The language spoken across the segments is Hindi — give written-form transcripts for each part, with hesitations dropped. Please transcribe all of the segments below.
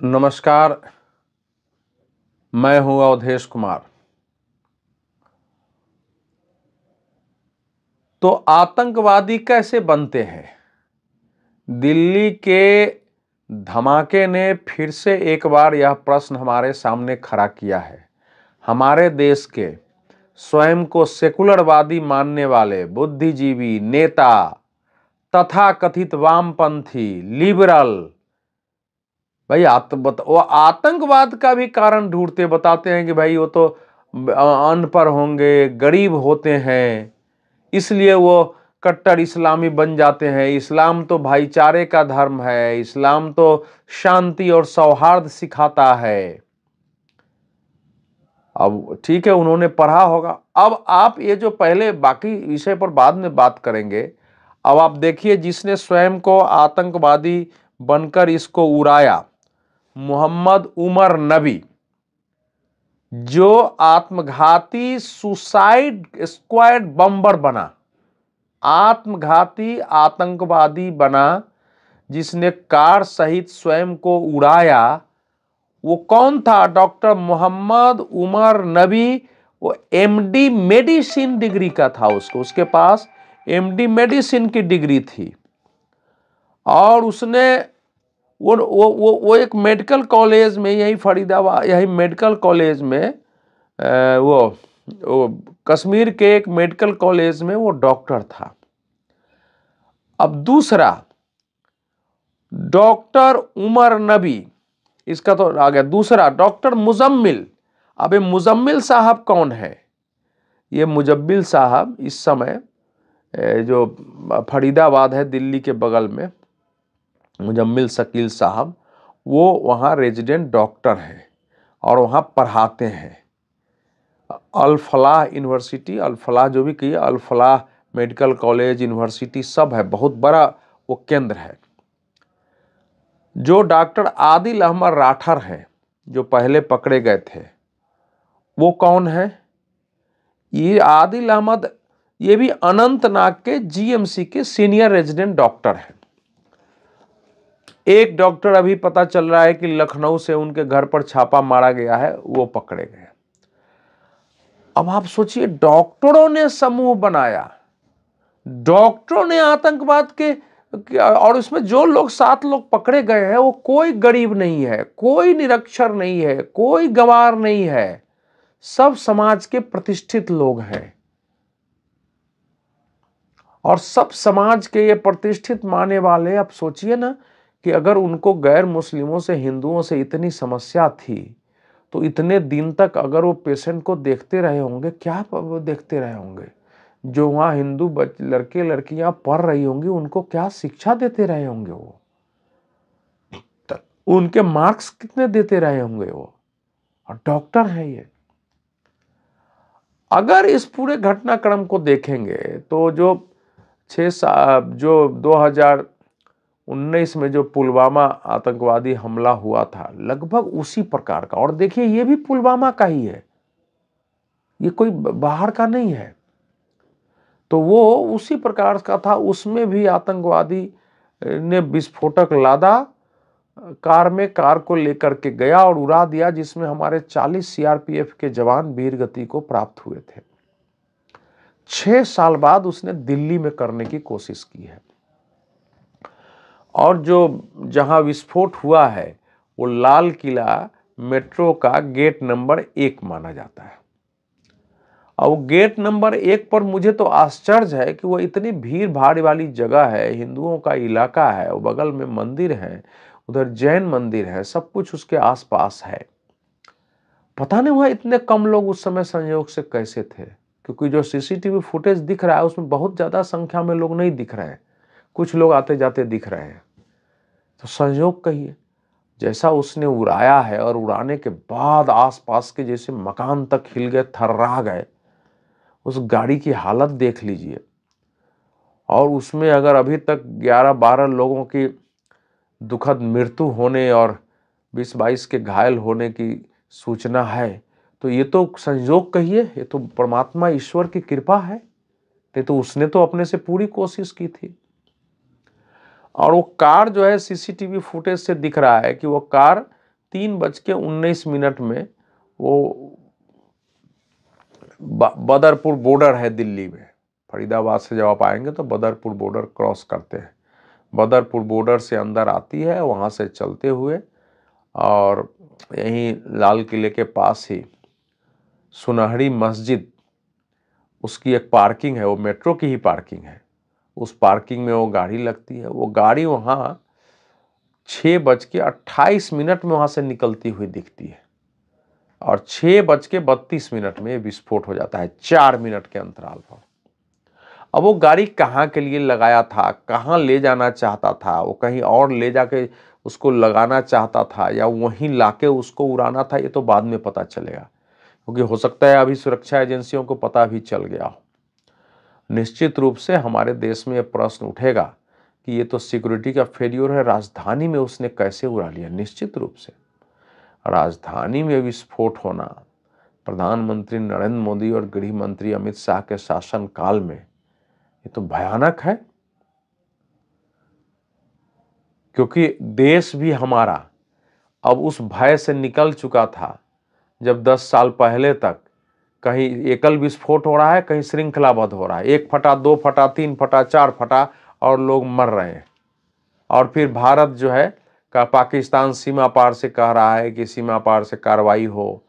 नमस्कार। मैं हूं अवधेश कुमार। तो आतंकवादी कैसे बनते हैं? दिल्ली के धमाके ने फिर से एक बार यह प्रश्न हमारे सामने खड़ा किया है। हमारे देश के स्वयं को सेकुलरवादी मानने वाले बुद्धिजीवी नेता तथा कथित वामपंथी लिबरल भाई वो आतंकवाद का भी कारण ढूंढते बताते हैं कि भाई वो तो अनपढ़ होंगे, गरीब होते हैं, इसलिए वो कट्टर इस्लामी बन जाते हैं। इस्लाम तो भाईचारे का धर्म है, इस्लाम तो शांति और सौहार्द सिखाता है। अब ठीक है, उन्होंने पढ़ा होगा। अब आप ये जो पहले बाकी विषय पर बाद में बात करेंगे। अब आप देखिए, जिसने स्वयं को आतंकवादी बनकर इसको उड़ाया, मोहम्मद उमर नबी, जो आत्मघाती सुसाइड स्क्वाड बम्बर बना, आत्मघाती आतंकवादी बना, जिसने कार सहित स्वयं को उड़ाया, वो कौन था? डॉक्टर मोहम्मद उमर नबी। वो एमडी मेडिसिन डिग्री का था, उसके पास एमडी मेडिसिन की डिग्री थी। और उसने वो एक मेडिकल कॉलेज में, यही फरीदाबाद, यही मेडिकल कॉलेज में, वो कश्मीर के एक मेडिकल कॉलेज में वो डॉक्टर था। अब दूसरा, डॉक्टर उमर नबी, इसका तो आ गया। दूसरा डॉक्टर मुजम्मिल। अब ये मुजम्मिल साहब कौन है? ये मुजम्मिल साहब इस समय जो फरीदाबाद है दिल्ली के बगल में, मुजम्मिल शकील साहब, वो वहाँ रेजिडेंट डॉक्टर हैं और वहाँ पढ़ाते हैं। अल फलाह यूनिवर्सिटी, अल फलाह जो भी की, अल फलाह मेडिकल कॉलेज, यूनिवर्सिटी सब है, बहुत बड़ा वो केंद्र है। जो डॉक्टर आदिल अहमद राठर हैं, जो पहले पकड़े गए थे, वो कौन है? ये आदिल अहमद, ये भी अनंतनाग के जीएमसी के सीनियर रेजिडेंट डॉक्टर हैं। एक डॉक्टर अभी पता चल रहा है कि लखनऊ से उनके घर पर छापा मारा गया है, वो पकड़े गए। अब आप सोचिए, डॉक्टरों ने समूह बनाया, डॉक्टरों ने आतंकवाद के, और उसमें जो लोग 7 लोग पकड़े गए हैं, वो कोई गरीब नहीं है, कोई निरक्षर नहीं है, कोई गंवार नहीं है, सब समाज के प्रतिष्ठित लोग हैं। और सब समाज के ये प्रतिष्ठित माने वाले, अब सोचिए ना कि अगर उनको गैर मुस्लिमों से, हिंदुओं से इतनी समस्या थी, तो इतने दिन तक अगर वो पेशेंट को देखते रहे होंगे, क्या वो देखते रहे होंगे? जो वहां हिंदू लड़के लड़कियां पढ़ रही होंगी, उनको क्या शिक्षा देते रहे होंगे? वो उनके मार्क्स कितने देते रहे होंगे वो? और डॉक्टर है ये। अगर इस पूरे घटनाक्रम को देखेंगे तो जो 2019 में जो पुलवामा आतंकवादी हमला हुआ था, लगभग उसी प्रकार का। और देखिए, ये भी पुलवामा का ही है, ये कोई बाहर का नहीं है। तो वो उसी प्रकार का था। उसमें भी आतंकवादी ने विस्फोटक लादा, कार में, कार को लेकर के गया और उड़ा दिया, जिसमें हमारे 40 सीआरपीएफ के जवान वीर गति को प्राप्त हुए थे। 6 साल बाद उसने दिल्ली में करने की कोशिश की है। और जो जहां विस्फोट हुआ है, वो लाल किला मेट्रो का गेट नंबर 1 माना जाता है। और गेट नंबर 1 पर मुझे तो आश्चर्य है कि वो इतनी भीड़ भाड़ वाली जगह है, हिंदुओं का इलाका है, वो बगल में मंदिर है, उधर जैन मंदिर है, सब कुछ उसके आसपास है। पता नहीं हुआ इतने कम लोग उस समय संयोग से कैसे थे, क्योंकि जो सीसीटीवी फुटेज दिख रहा है उसमें बहुत ज्यादा संख्या में लोग नहीं दिख रहे हैं, कुछ लोग आते जाते दिख रहे हैं। तो संयोग कहिए, जैसा उसने उड़ाया है, और उड़ाने के बाद आसपास के जैसे मकान तक हिल गए, थर्रा गए। उस गाड़ी की हालत देख लीजिए। और उसमें अगर अभी तक 11-12 लोगों की दुखद मृत्यु होने और 20-22 के घायल होने की सूचना है, तो ये तो संयोग कहिए, ये तो परमात्मा ईश्वर की कृपा है। नहीं तो उसने तो अपने से पूरी कोशिश की थी। और वो कार जो है, सीसीटीवी फुटेज से दिख रहा है कि वो कार 3:19 में वो बदरपुर बॉर्डर है दिल्ली में, फरीदाबाद से जब आप आएंगे तो बदरपुर बॉर्डर क्रॉस करते हैं, बदरपुर बॉर्डर से अंदर आती है, वहाँ से चलते हुए और यहीं लाल किले के पास ही सुनहरी मस्जिद, उसकी एक पार्किंग है, वो मेट्रो की ही पार्किंग है, उस पार्किंग में वो गाड़ी लगती है। वो गाड़ी वहाँ 6:28 में वहाँ से निकलती हुई दिखती है और 6:32 में विस्फोट हो जाता है, 4 मिनट के अंतराल पर। अब वो गाड़ी कहाँ के लिए लगाया था, कहाँ ले जाना चाहता था, वो कहीं और ले जाके उसको लगाना चाहता था या वहीं लाके उसको उड़ाना था, ये तो बाद में पता चलेगा, क्योंकि हो सकता है अभी सुरक्षा एजेंसियों को पता भी चल गया हो। निश्चित रूप से हमारे देश में यह प्रश्न उठेगा कि ये तो सिक्योरिटी का फेल्योर है, राजधानी में उसने कैसे उड़ा लिया। निश्चित रूप से राजधानी में विस्फोट होना प्रधानमंत्री नरेंद्र मोदी और गृह मंत्री अमित शाह के शासनकाल में ये तो भयानक है, क्योंकि देश भी हमारा अब उस भय से निकल चुका था जब 10 साल पहले तक कहीं एकल विस्फोट हो रहा है, कहीं श्रृंखलाबद्ध हो रहा है, 1 फटा, 2 फटा, 3 फटा, 4 फटा और लोग मर रहे हैं। और फिर भारत जो है का पाकिस्तान सीमा पार से कह रहा है कि सीमा पार से कार्रवाई हो,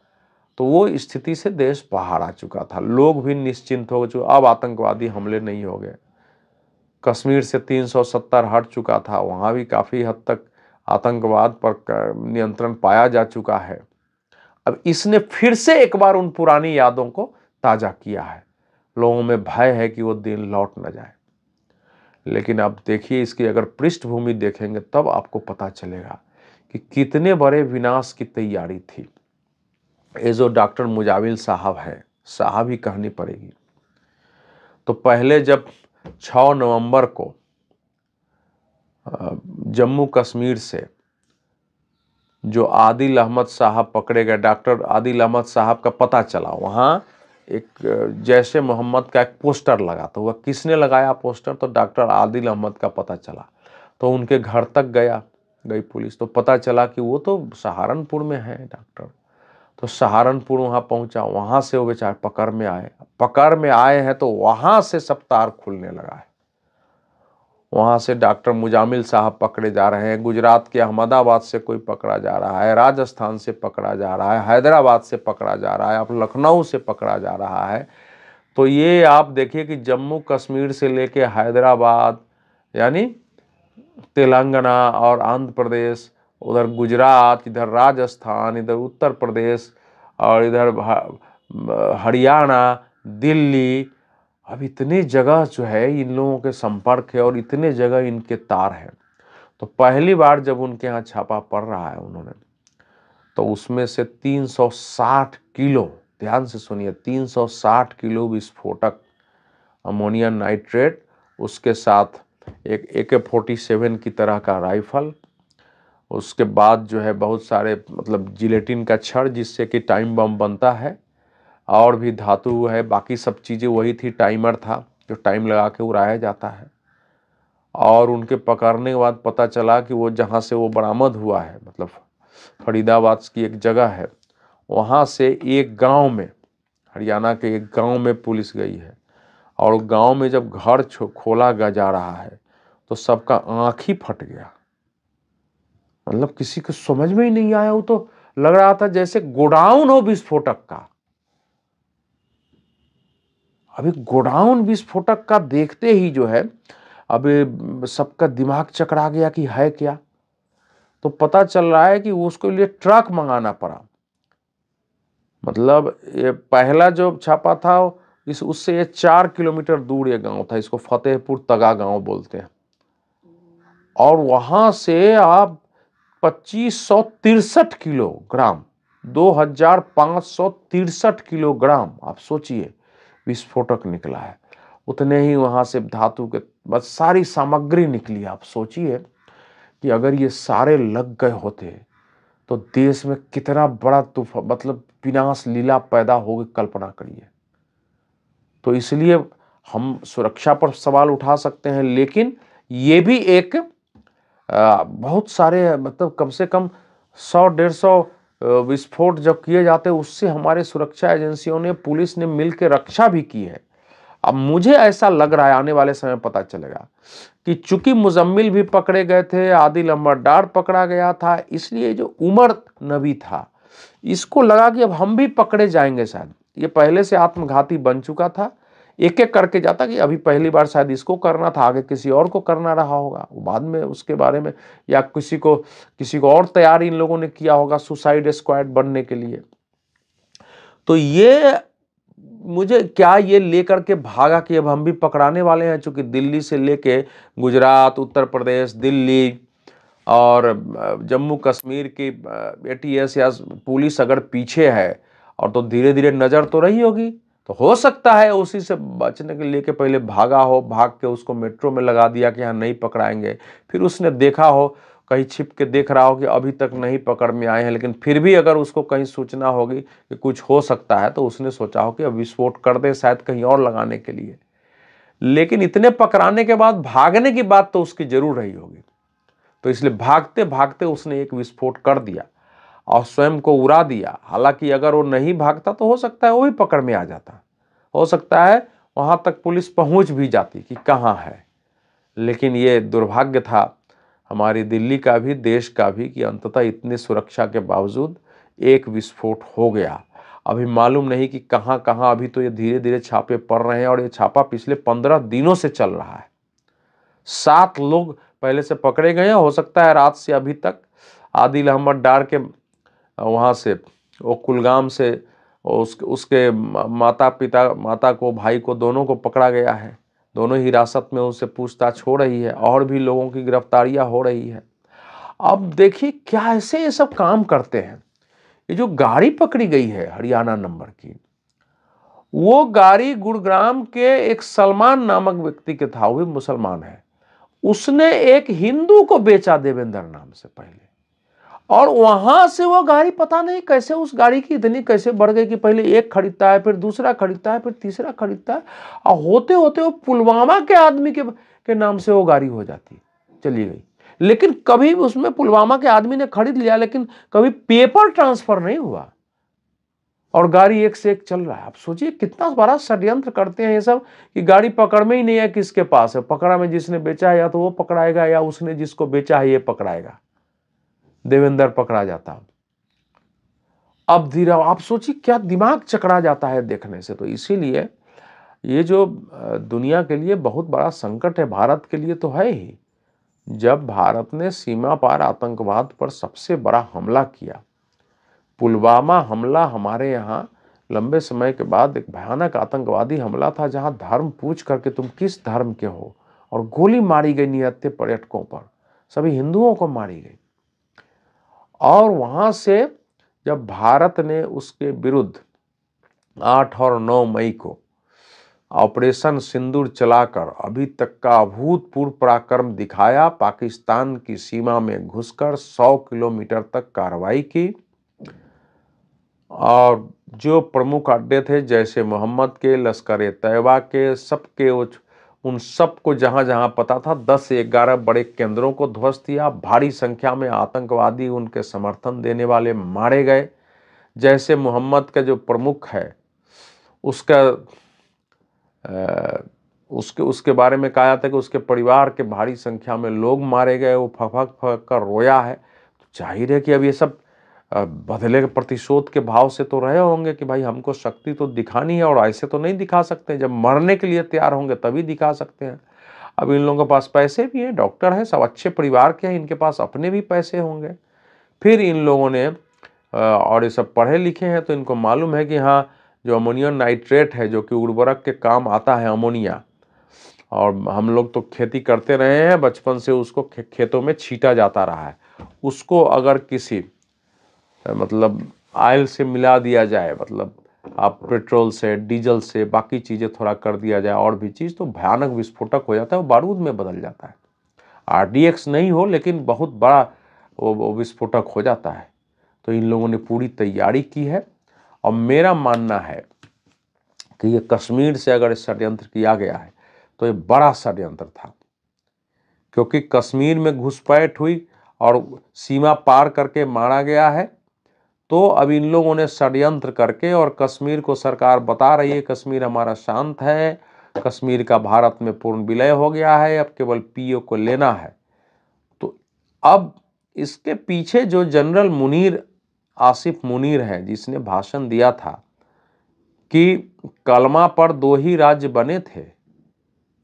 तो वो स्थिति से देश बाहर आ चुका था, लोग भी निश्चिंत हो चुके, अब आतंकवादी हमले नहीं हो गए। कश्मीर से 370 हट चुका था, वहाँ भी काफ़ी हद तक आतंकवाद पर नियंत्रण पाया जा चुका है। अब इसने फिर से एक बार उन पुरानी यादों को ताज़ा किया है, लोगों में भय है कि वो दिन लौट न जाए। लेकिन अब देखिए, इसकी अगर पृष्ठभूमि देखेंगे तब आपको पता चलेगा कि कितने बड़े विनाश की तैयारी थी। ये जो डॉक्टर मुजाविल साहब हैं, साहब ही कहनी पड़ेगी। तो पहले जब 6 नवंबर को जम्मू कश्मीर से जो आदिल अहमद साहब पकड़े गए, डॉक्टर आदिल अहमद साहब का पता चला, वहाँ एक जैश ए मोहम्मद का एक पोस्टर लगा, तो वह किसने लगाया पोस्टर, तो डॉक्टर आदिल अहमद का पता चला। तो उनके घर तक गई पुलिस, तो पता चला कि वो तो सहारनपुर में है डॉक्टर। तो सहारनपुर वहाँ पहुँचा, वहाँ से वो बेचारे पकड़ में आए हैं, तो वहाँ से सब तार खुलने लगा है। वहाँ से डॉक्टर मुजामिल साहब पकड़े जा रहे हैं, गुजरात के अहमदाबाद से कोई पकड़ा जा रहा है, राजस्थान से पकड़ा जा रहा है, हैदराबाद से पकड़ा जा रहा है, अब लखनऊ से पकड़ा जा रहा है। तो ये आप देखिए कि जम्मू कश्मीर से लेके हैदराबाद, यानी तेलंगाना और आंध्र प्रदेश, उधर गुजरात, इधर राजस्थान, इधर उत्तर प्रदेश और इधर हरियाणा, दिल्ली, अब इतने जगह जो है इन लोगों के संपर्क है और इतने जगह इनके तार हैं। तो पहली बार जब उनके यहाँ छापा पड़ रहा है उन्होंने, तो उसमें से 360 किलो, ध्यान से सुनिए, 360 किलो विस्फोटक अमोनियम नाइट्रेट, उसके साथ एक AK-47 की तरह का राइफल, उसके बाद जो है बहुत सारे मतलब जिलेटिन का छड़ जिससे कि टाइम बम बनता है, और भी धातु है, बाकी सब चीज़ें वही थी, टाइमर था जो टाइम लगा के उड़ाया जाता है। और उनके पकड़ने के बाद पता चला कि वो जहाँ से वो बरामद हुआ है, मतलब फरीदाबाद की एक जगह है, वहाँ से एक गांव में, हरियाणा के एक गांव में पुलिस गई है, और गांव में जब घर खोला जा रहा है तो सबका आँख ही फट गया, मतलब किसी को समझ में ही नहीं आया। वो तो लग रहा था जैसे गोडाउन हो विस्फोटक का। अभी गोडाउन विस्फोटक का देखते ही जो है अब सबका दिमाग चकरा गया कि है क्या। तो पता चल रहा है कि उसके लिए ट्रक मंगाना पड़ा। मतलब ये पहला जो छापा था उससे ये 4 किलोमीटर दूर ये गांव था, इसको फतेहपुर तगा गांव बोलते हैं, और वहां से आप 2563 किलोग्राम, 2563 किलोग्राम, आप सोचिए विस्फोटक निकला है। उतने ही वहां से धातु के बस सारी सामग्री निकली। आप सोचिए कि अगर ये सारे लग गए होते तो देश में कितना बड़ा तूफान, मतलब विनाश लीला पैदा होगी, कल्पना करिए। तो इसलिए हम सुरक्षा पर सवाल उठा सकते हैं, लेकिन ये भी एक बहुत सारे, मतलब कम से कम 100-150 विस्फोट जब किए जाते उससे हमारे सुरक्षा एजेंसियों ने, पुलिस ने मिलकर रक्षा भी की है। अब मुझे ऐसा लग रहा है, आने वाले समय पता चलेगा कि चूंकि मुजम्मिल भी पकड़े गए थे, आदिल अहमद डार पकड़ा गया था, इसलिए जो उमर नबी था इसको लगा कि अब हम भी पकड़े जाएंगे शायद। ये पहले से आत्मघाती बन चुका था, एक एक करके जाता कि अभी पहली बार शायद इसको करना था, आगे किसी और को करना रहा होगा, बाद में उसके बारे में, या किसी को और तैयार इन लोगों ने किया होगा सुसाइड स्क्वाड बनने के लिए। तो ये मुझे क्या ये लेकर के भागा कि अब हम भी पकड़ाने वाले हैं, चूंकि दिल्ली से लेके गुजरात, उत्तर प्रदेश, दिल्ली और जम्मू कश्मीर की एटीएस या पुलिस अगर पीछे है और तो धीरे धीरे नजर तो रही होगी, तो हो सकता है उसी से बचने के लिए के पहले भागा हो, भाग के उसको मेट्रो में लगा दिया कि यहाँ नहीं पकड़ाएंगे। फिर उसने देखा हो, कहीं छिप के देख रहा हो कि अभी तक नहीं पकड़ में आए हैं, लेकिन फिर भी अगर उसको कहीं सूचना होगी कि कुछ हो सकता है, तो उसने सोचा हो कि अब विस्फोट कर दे शायद कहीं और लगाने के लिए। लेकिन इतने पकड़ाने के बाद भागने की बात तो उसकी जरूर रही होगी, तो इसलिए भागते भागते उसने एक विस्फोट कर दिया और स्वयं को उड़ा दिया। हालांकि अगर वो नहीं भागता तो हो सकता है वो भी पकड़ में आ जाता, हो सकता है वहां तक पुलिस पहुंच भी जाती कि कहां है। लेकिन ये दुर्भाग्य था हमारी दिल्ली का भी, देश का भी, कि अंततः इतनी सुरक्षा के बावजूद एक विस्फोट हो गया। अभी मालूम नहीं कि कहां कहां, अभी तो ये धीरे धीरे छापे पड़ रहे हैं और ये छापा पिछले 15 दिनों से चल रहा है। 7 लोग पहले से पकड़े गए हैं, हो सकता है रात से अभी तक आदिल अहमद डार के वहाँ से, वो कुलगाम से, उसके माता को, भाई को, दोनों को पकड़ा गया है। दोनों हिरासत में उससे पूछताछ हो रही है और भी लोगों की गिरफ्तारियां हो रही है। अब देखिए क्या ऐसे ये सब काम करते हैं। ये जो गाड़ी पकड़ी गई है हरियाणा नंबर की, वो गाड़ी गुरुग्राम के एक सलमान नामक व्यक्ति के था, वो भी मुसलमान है। उसने एक हिंदू को बेचा देवेंद्र नाम से पहले, और वहां से वो गाड़ी पता नहीं कैसे, उस गाड़ी की इतनी कैसे बढ़ गई कि पहले एक खरीदता है, फिर दूसरा खरीदता है, फिर तीसरा खरीदता है, और होते होते वो पुलवामा के आदमी के नाम से वो गाड़ी हो जाती, चली गई। लेकिन कभी उसमें पुलवामा के आदमी ने खरीद लिया, लेकिन कभी पेपर ट्रांसफर नहीं हुआ और गाड़ी एक से एक चल रहा है। आप सोचिए कितना बड़ा षड्यंत्र करते हैं ये सब, कि गाड़ी पकड़ में ही नहीं है किसके पास है। पकड़ा में जिसने बेचा है या तो वो पकड़ाएगा, या उसने जिसको बेचा है ये पकड़ाएगा। देवेंद्र पकड़ा जाता। अब धीरे आप सोचिए क्या दिमाग चकरा जाता है देखने से। तो इसीलिए ये जो दुनिया के लिए बहुत बड़ा संकट है, भारत के लिए तो है ही। जब भारत ने सीमा पार आतंकवाद पर सबसे बड़ा हमला किया, पुलवामा हमला हमारे यहाँ लंबे समय के बाद एक भयानक आतंकवादी हमला था, जहां धर्म पूछ करके तुम किस धर्म के हो, और गोली मारी गई निहत्थे पर्यटकों पर, सभी हिंदुओं को मारी गई। और वहां से जब भारत ने उसके विरुद्ध 8 और 9 मई को ऑपरेशन सिंदूर चलाकर अभी तक का अभूतपूर्व पराक्रम दिखाया, पाकिस्तान की सीमा में घुसकर 100 किलोमीटर तक कार्रवाई की, और जो प्रमुख अड्डे थे जैसे मोहम्मद के, लश्कर तैयबा के, सबके उन सबको जहां जहां पता था 10 से 11 बड़े केंद्रों को ध्वस्त किया। भारी संख्या में आतंकवादी, उनके समर्थन देने वाले मारे गए। जैसे मोहम्मद का जो प्रमुख है उसका उसके बारे में कहा जाता है कि उसके परिवार के भारी संख्या में लोग मारे गए, वो फक फक कर रोया है। तो जाहिर है कि अब ये सब बदले के प्रतिशोध के भाव से तो रहे होंगे कि भाई हमको शक्ति तो दिखानी है, और ऐसे तो नहीं दिखा सकते, जब मरने के लिए तैयार होंगे तभी दिखा सकते हैं। अब इन लोगों के पास पैसे भी हैं, डॉक्टर हैं, सब अच्छे परिवार के हैं, इनके पास अपने भी पैसे होंगे। फिर इन लोगों ने और ये सब पढ़े लिखे हैं, तो इनको मालूम है कि हाँ, जो अमोनियम नाइट्रेट है, जो कि उर्वरक के काम आता है अमोनिया, और हम लोग तो खेती करते रहे हैं बचपन से, उसको खेतों में छीटा जाता रहा है। उसको अगर किसी मतलब ऑयल से मिला दिया जाए, मतलब आप पेट्रोल से, डीजल से, बाकी चीज़ें थोड़ा कर दिया जाए और भी चीज़, तो भयानक विस्फोटक हो जाता है, वो बारूद में बदल जाता है। RDX नहीं हो लेकिन बहुत बड़ा वो विस्फोटक हो जाता है। तो इन लोगों ने पूरी तैयारी की है, और मेरा मानना है कि ये कश्मीर से अगर षड्यंत्र किया गया है तो ये बड़ा षड्यंत्र था, क्योंकि कश्मीर में घुसपैठ हुई और सीमा पार करके मारा गया है। तो अब इन लोगों ने षड्यंत्र करके, और कश्मीर को सरकार बता रही है कश्मीर हमारा शांत है, कश्मीर का भारत में पूर्ण विलय हो गया है, अब केवल पीओ को लेना है। तो अब इसके पीछे जो जनरल मुनीर, आसिफ मुनीर है, जिसने भाषण दिया था कि कलमा पर 2 ही राज्य बने थे,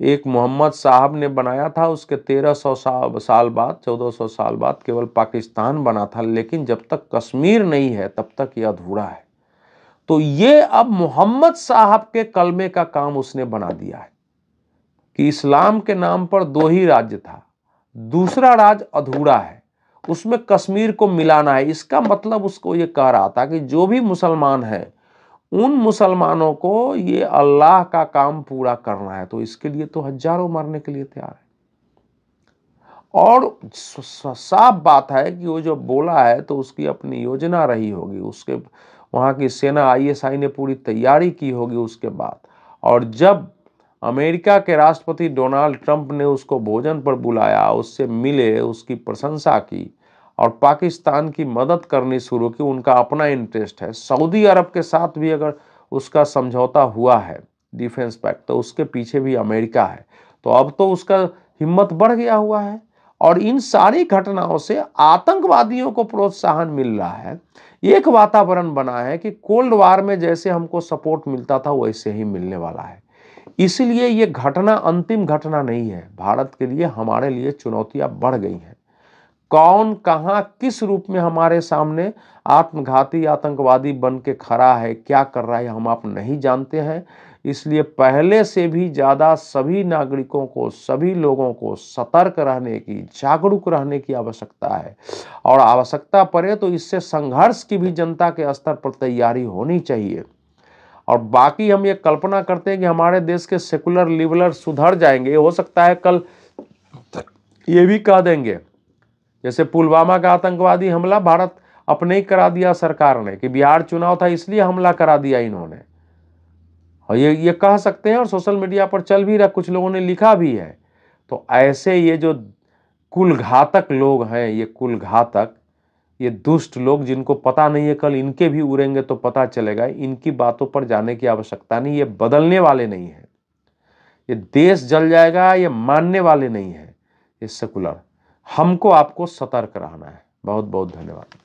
एक मोहम्मद साहब ने बनाया था, उसके 1300 साल बाद, 1400 साल बाद केवल पाकिस्तान बना था, लेकिन जब तक कश्मीर नहीं है तब तक यह अधूरा है। तो ये अब मोहम्मद साहब के कलमे का काम उसने बना दिया है कि इस्लाम के नाम पर 2 ही राज्य था, दूसरा राज्य अधूरा है, उसमें कश्मीर को मिलाना है। इसका मतलब उसको ये कह रहा था कि जो भी मुसलमान है, उन मुसलमानों को ये अल्लाह का काम पूरा करना है। तो इसके लिए तो हजारों मरने के लिए तैयार है। और साफ बात है कि वो जो बोला है तो उसकी अपनी योजना रही होगी, उसके वहाँ की सेना आईएसआई ने पूरी तैयारी की होगी उसके बाद। और जब अमेरिका के राष्ट्रपति डोनाल्ड ट्रंप ने उसको भोजन पर बुलाया, उससे मिले, उसकी प्रशंसा की और पाकिस्तान की मदद करनी शुरू की, उनका अपना इंटरेस्ट है। सऊदी अरब के साथ भी अगर उसका समझौता हुआ है डिफेंस पैक्ट, तो उसके पीछे भी अमेरिका है। तो अब तो उसका हिम्मत बढ़ गया हुआ है। और इन सारी घटनाओं से आतंकवादियों को प्रोत्साहन मिल रहा है। एक वातावरण बना है कि कोल्ड वार में जैसे हमको सपोर्ट मिलता था वैसे ही मिलने वाला है। इसलिए ये घटना अंतिम घटना नहीं है। भारत के लिए, हमारे लिए चुनौतियां बढ़ गई हैं। कौन कहां किस रूप में हमारे सामने आत्मघाती आतंकवादी बन के खड़ा है, क्या कर रहा है, हम आप नहीं जानते हैं। इसलिए पहले से भी ज्यादा सभी नागरिकों को, सभी लोगों को सतर्क रहने की, जागरूक रहने की आवश्यकता है। और आवश्यकता पड़े तो इससे संघर्ष की भी जनता के स्तर पर तैयारी होनी चाहिए। और बाकी हम ये कल्पना करते हैं कि हमारे देश के सेकुलर लिबरल सुधर जाएंगे। हो सकता है कल ये भी कह देंगे, जैसे पुलवामा का आतंकवादी हमला भारत अपने ही करा दिया सरकार ने, कि बिहार चुनाव था इसलिए हमला करा दिया इन्होंने। और ये कह सकते हैं, और सोशल मीडिया पर चल भी रहा, कुछ लोगों ने लिखा भी है। तो ऐसे ये जो कुल घातक लोग हैं, ये कुल घातक, ये दुष्ट लोग, जिनको पता नहीं है कल इनके भी उड़ेंगे तो पता चलेगा, इनकी बातों पर जाने की आवश्यकता नहीं। ये बदलने वाले नहीं है, ये देश जल जाएगा, ये मानने वाले नहीं है, ये सेकुलर। हमको आपको सतर्क रहना है। बहुत बहुत धन्यवाद।